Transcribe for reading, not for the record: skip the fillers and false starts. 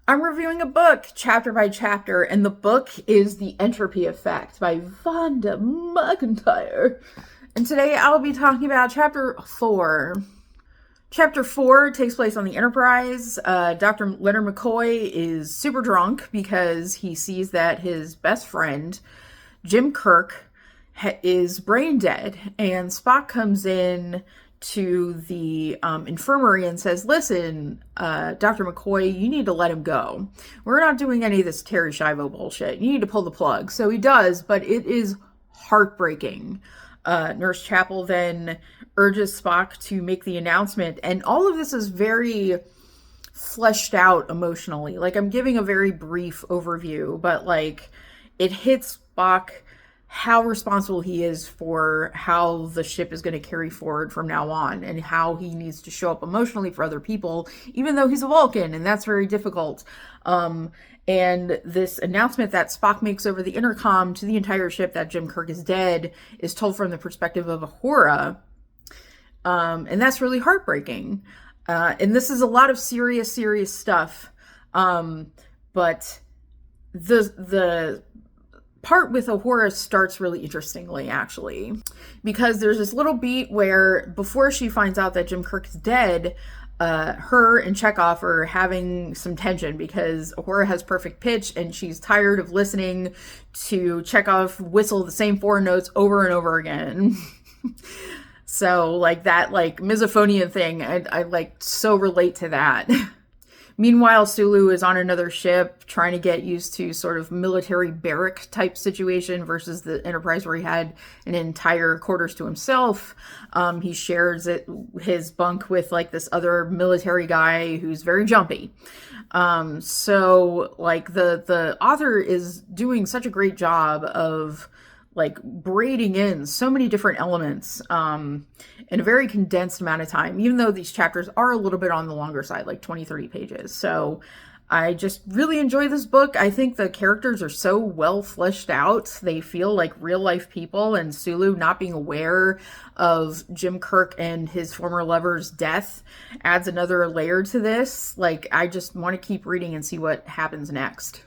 I'm reviewing a book chapter by chapter, and the book is The Entropy Effect by Vonda McIntyre. And today I'll be talking about chapter 4. Chapter 4 takes place on the Enterprise. Dr. Leonard McCoy is super drunk because he sees that his best friend, Jim Kirk, is brain dead, and Spock comes in to the infirmary and says, listen, Dr. McCoy, you need to let him go. We're not doing any of this Terry Schiavo bullshit. You need to pull the plug. So he does, but it is heartbreaking. Nurse Chapel then urges Spock to make the announcement, and all of this is very fleshed out emotionally. Like, I'm giving a very brief overview, but like, it hits Spock how responsible he is for how the ship is going to carry forward from now on, and how he needs to show up emotionally for other people, even though he's a Vulcan, and that's very difficult. And this announcement that Spock makes over the intercom to the entire ship that Jim Kirk is dead is told from the perspective of Uhura. And that's really heartbreaking. And this is a lot of serious stuff. But the part with Uhura starts really interestingly, actually, because there's this little beat where before she finds out that Jim Kirk is dead, her and Chekhov are having some tension because Uhura has perfect pitch and she's tired of listening to Chekhov whistle the same four notes over and over again. So like that like misophonia thing, I like so relate to that. Meanwhile, Sulu is on another ship trying to get used to sort of military barrack type situation versus the Enterprise where he had an entire quarters to himself. He shares his bunk with like this other military guy who's very jumpy. So like the author is doing such a great job of like braiding in so many different elements in a very condensed amount of time, even though these chapters are a little bit on the longer side, like 20-30 pages. So I just really enjoy this book. I think the characters are so well fleshed out. They feel like real life people, and Sulu not being aware of Jim Kirk and his former lover's death adds another layer to this. Like, I just want to keep reading and see what happens next.